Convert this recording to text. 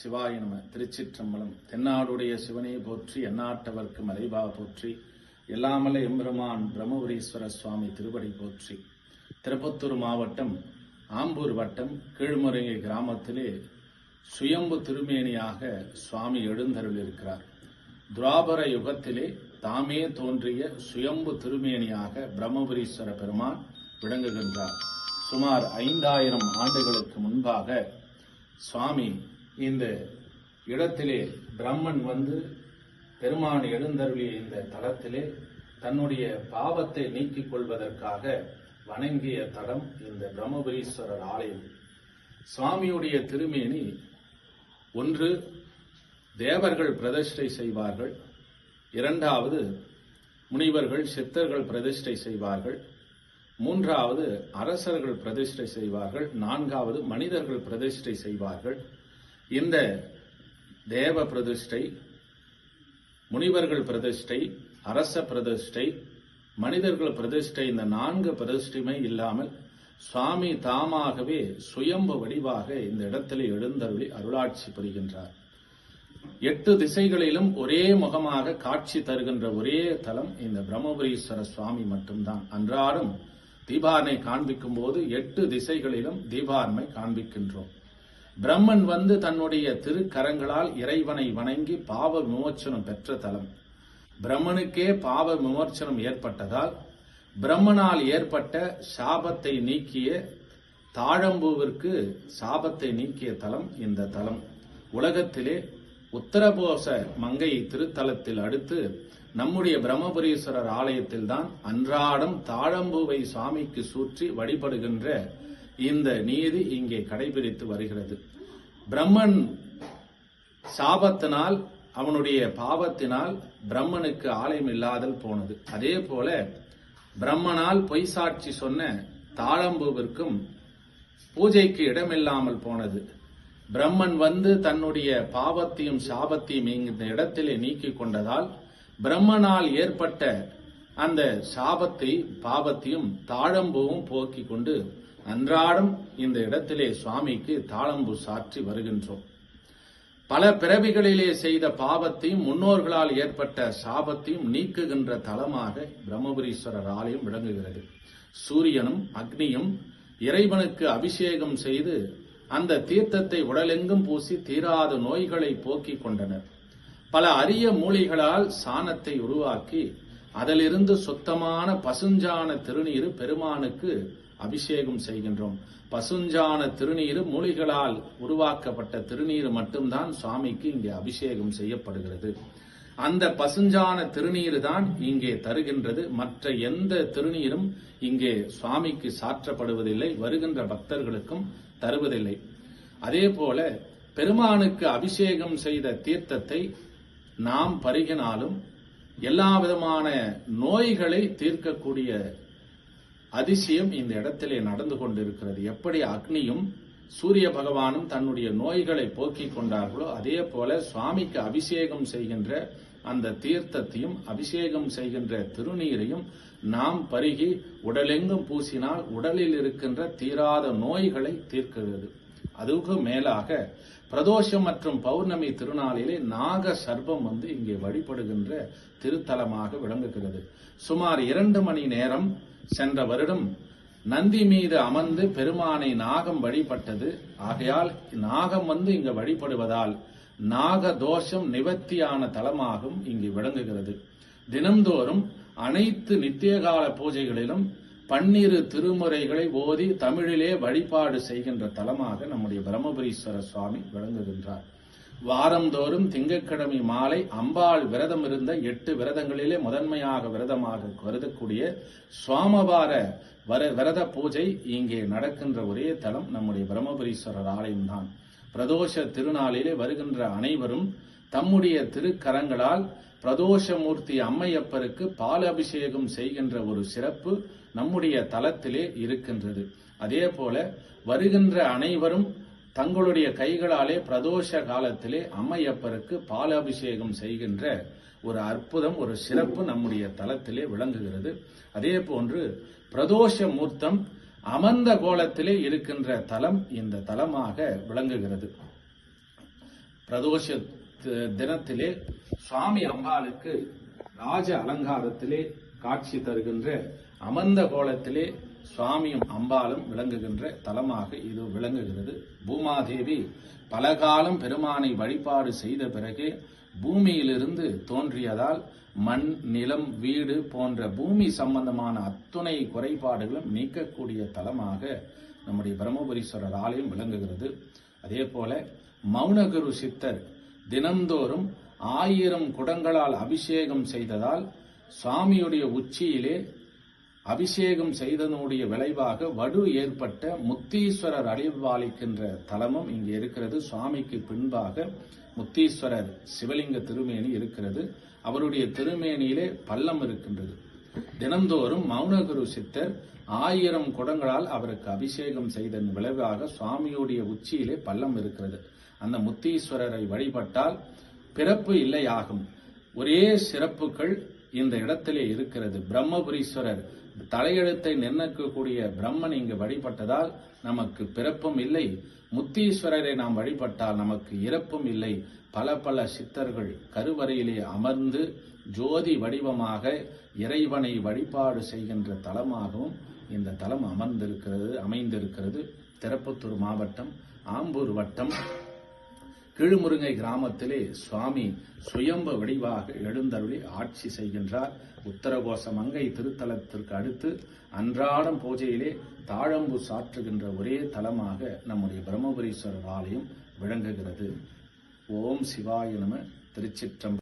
சிவாய நம. திருச்சிற்றம்பலம். தென்னாடுடைய சிவனே போற்றி, எந்நாட்டவர்க்கு மறைவா போற்றி, எல்லாமல்ல எம்பெருமான் பிரம்மபுரீஸ்வர சுவாமி திருவடி போற்றி. திருப்பத்தூர் மாவட்டம் ஆம்பூர் வட்டம் கீழ்முறையை கிராமத்திலே சுயம்பு திருமேனியாக சுவாமி எழுந்தருள் இருக்கிறார். துவாபர யுகத்திலே தாமே தோன்றிய சுயம்பு திருமேனியாக பிரம்மபுரீஸ்வர பெருமான் விளங்குகின்றார். சுமார் 5000 ஆண்டுகளுக்கு முன்பாக சுவாமி இந்த இடத்திலே பிரம்மன் வந்து பெருமான் எழுந்தருளிய இந்த தலத்திலே தன்னுடைய பாவத்தை நீக்கிக் கொள்வதற்காக வணங்கிய தலம் இந்த பிரம்மபுரீஸ்வரர் ஆலயம். சுவாமியுடைய திருமேனி ஒன்று தேவர்கள் பிரதிஷ்டை செய்வார்கள், இரண்டாவது முனிவர்கள் சித்தர்கள் பிரதிஷ்டை செய்வார்கள், மூன்றாவது அரசர்கள் பிரதிஷ்டை செய்வார்கள், நான்காவது மனிதர்கள் பிரதிஷ்டை செய்வார்கள். இந்த தேவ பிரதிஷ்டை, முனிவர்கள் பிரதிஷ்டை, அரச பிரதிஷ்டை, மனிதர்கள் பிரதிஷ்டை, இந்த 4 பிரதிஷ்டையுமே இல்லாமல் சுவாமி தாமாகவே சுயம்பு வடிவாக இந்த இடத்திலே எழுந்தருளி அருளாட்சி புரிகின்றார். 8 திசைகளிலும் ஒரே முகமாக காட்சி தருகின்ற ஒரே தலம் இந்த பிரம்மபுரீஸ்வர சுவாமி மட்டும்தான். அன்றாடம் தீபாரனை காண்பிக்கும் போது 8 திசைகளிலும் தீபாரனை காண்பிக்கின்றோம். பிரம்மன் வந்து தன்னுடைய திருக்கரங்களால் இறைவனை வணங்கி பாவ விமோச்சனம் பெற்ற தலம். பிரம்மனுக்கே பாவ விமோச்சனம் ஏற்பட்டதால் பிரம்மனால் ஏற்பட்ட சாபத்தை நீக்கிய தாழம்பூவிற்கு சாபத்தை நீக்கிய தலம் இந்த தலம். உலகத்திலே உத்தரபோச மங்கை திருத்தலத்தில் அடுத்து நம்முடைய பிரம்மபுரீஸ்வரர் ஆலயத்தில் தான் அன்றாடம் தாழம்பூவை சுவாமிக்கு சூற்றி வழிபடுகின்ற இந்த நீதி இங்கே கடைபிடித்து வருகிறது. பிரம்மன் சாபத்தினால், அவனுடைய பாவத்தினால் பிரம்மனுக்கு ஆலயம் இல்லாதல் போனது. அதே போல பிரம்மனால் பொய் சாட்சி சொன்ன தாழம்பூவிற்கும் பூஜைக்கு இடமில்லாமல் போனது. பிரம்மன் வந்து தன்னுடைய பாவத்தையும் சாபத்தையும் இந்த இடத்திலே நீக்கிக் கொண்டதால் பிரம்மனால் ஏற்பட்ட அந்த சாபத்தை பாவத்தையும் தாழம்பூவும் போக்கிக் கொண்டு அன்றாடம் இந்த இடத்திலே சுவாமிக்கு தாழம்பூ சாற்றி வருகின்றோம். பல பிறவிகளிலே செய்த பாவத்தையும் முன்னோர்களால் ஏற்பட்ட சாபத்தையும் நீக்குகின்ற தலமாக பிரம்மபுரீஸ்வரர் ஆலயம் விளங்குகிறது. சூரியனும் அக்னியும் இறைவனுக்கு அபிஷேகம் செய்து அந்த தீர்த்தத்தை உடலெங்கும் பூசி தீராத நோய்களை போக்கிக் கொண்டனர். பல அரிய மூலிகளால் சாணத்தை உருவாக்கி அதிலிருந்து சுத்தமான பசுஞ்சான திருநீர் பெருமானுக்கு அபிஷேகம் செய்கின்றோம். பசுஞ்சான திருநீர் மூலிகளால் உருவாக்கப்பட்ட திருநீர் மட்டும்தான் சுவாமிக்கு இங்கே அபிஷேகம் செய்யப்படுகிறது. அந்த பசுஞ்சான திருநீர் தான் இங்கே தருகின்றது. மற்ற எந்த திருநீரும் இங்கே சுவாமிக்கு சாற்றப்படுவதில்லை, வருகின்ற பக்தர்களுக்கும் தருவதில்லை. அதே போல பெருமானுக்கு அபிஷேகம் செய்த தீர்த்தத்தை நாம் பருகினாலும் எல்லா விதமான நோய்களை தீர்க்கக்கூடிய அதிசயம் இந்த இடத்திலே நடந்து கொண்டிருக்கிறது. எப்படி அக்னியும் சூரிய பகவானும் தன்னுடைய நோய்களை போக்கிக் கொண்டார்களோ அதே போல சுவாமிக்கு அபிஷேகம் செய்கின்ற அந்த தீர்த்தத்தையும் அபிஷேகம் செய்கின்ற திருநீரையும் நாம் பருகி உடலெங்கும் பூசினால் உடலில் இருக்கின்ற தீராத நோய்களை தீர்க்கிறது. அதுக்கு மேலாக பிரதோஷம் மற்றும் பௌர்ணமி திருநாளிலே நாக சர்ப்பம் வந்து இங்கே வழிபடுகின்ற திருத்தலமாக விளங்குகிறது. சுமார் 2 மணி நேரம் சென்ற வருடம் நந்தி மீது அமர்ந்து பெருமானை நாகம் வழிபட்டது. ஆகையால் நாகம் வந்து இங்கு வழிபடுவதால் நாக தோஷம் நிவர்த்தியான தலமாகவும் இங்கு விளங்குகிறது. தினம்தோறும் அனைத்து நித்தியகால பூஜைகளிலும் 12 திருமுறைகளை ஓதி தமிழிலே வழிபாடு செய்கின்ற தலமாக நம்முடைய பிரம்மபுரீஸ்வர சுவாமி விளங்குகின்றார். வாரந்தோறும் திங்கட்கிழமை மாலை அம்பாள் விரதம் இருந்த 8 விரதங்களிலே முதன்மையாக விரதமாக கருதக்கூடிய சுவாமவார விரத பூஜை இங்கே நடக்கின்ற ஒரே தலம் நம்முடைய பிரம்மபுரீஸ்வரர் ஆலயம்தான். பிரதோஷ திருநாளிலே வருகின்ற அனைவரும் தம்முடைய திருக்கரங்களால் பிரதோஷமூர்த்தி அம்மையப்பருக்கு பால் அபிஷேகம் செய்கின்ற ஒரு சிறப்பு நம்முடைய தலத்திலே இருக்கின்றது. அதே போல வருகின்ற அனைவரும் தங்களுடைய கைகளாலே பிரதோஷ காலத்திலே அம்மையப்பருக்கு பால் அபிஷேகம் செய்கின்ற ஒரு அற்புதம், ஒரு சிறப்பு நம்முடைய தலத்திலே விளங்குகிறது. அதே போன்று பிரதோஷ மூர்த்தம் அமர்ந்த கோலத்திலே இருக்கின்ற தலம் இந்த தலமாக விளங்குகிறது. பிரதோஷ தினத்திலே சுவாமி அம்பாளுக்கு ராஜ அலங்காரத்திலே காட்சி தருகின்ற அமர்ந்த கோலத்திலே சுவாமியும் அம்பாளும் விளங்குகின்ற தலமாக இது விளங்குகிறது. பூமாதேவி பல காலம் பெருமானை வழிபாடு செய்த பிறகு பூமியிலிருந்து தோன்றியதால் மண், நிலம், வீடு போன்ற பூமி சம்பந்தமான அத்துணை குறைபாடுகளும் நீக்கக்கூடிய தலமாக நம்முடைய பிரம்மபுரீஸ்வரர் ஆலயம் விளங்குகிறது. அதே போல மௌனகுரு சித்தர் தினந்தோறும் 1000 குடங்களால் அபிஷேகம் செய்ததால் சுவாமியுடைய உச்சியிலே அபிஷேகம் செய்தனுடைய விளைவாக வடு ஏற்பட்ட முத்தீஸ்வரர் அழிவாளிக்கின்ற தலமும் இங்கே இருக்கிறது. சுவாமிக்கு பின்பாக முத்தீஸ்வரர் சிவலிங்க திருமேனி இருக்கிறது. அவருடைய திருமேனியிலே பள்ளம் இருக்கின்றது. தினந்தோறும் மௌனகுரு சித்தர் 1000 குடங்களால் அவருக்கு அபிஷேகம் செய்தன் விளைவாக சுவாமியுடைய உச்சியிலே பள்ளம் இருக்கிறது. அந்த முத்தீஸ்வரரை வழிபட்டால் பிறப்பு இல்லையாகும். ஒரே சிறப்புகள் இந்த இடத்திலே இருக்கிறது. பிரம்மபுரீஸ்வரர் தலையெழுத்தை நிர்ணயிக்கக்கூடிய பிரம்மன் இங்கு வழிபட்டதால் நமக்கு பிறப்பும் இல்லை. முத்தீஸ்வரரை நாம் வழிபட்டால் நமக்கு இறப்பும் இல்லை. பல சித்தர்கள் கருவறையிலே அமர்ந்து ஜோதி வடிவமாக இறைவனை வழிபாடு செய்கின்ற தலமாகவும் இந்த தலம் அமைந்திருக்கிறது. திருப்பத்தூர் மாவட்டம் ஆம்பூர் வட்டம் கீழ்முருங்கை கிராமத்திலே சுவாமி சுயம்பு வடிவாக எழுந்தருளி ஆட்சி செய்கின்றார். உத்தரகோச மங்கை திருத்தலத்திற்கு அடுத்து அன்றாடம் பூஜையிலே தாழம்பு சாற்றுகின்ற ஒரே தலமாக நம்முடைய பிரம்மபுரீஸ்வரர் ஆலயம் விளங்குகிறது. ஓம் சிவாய நம. திருச்சிற்றம்பலம்.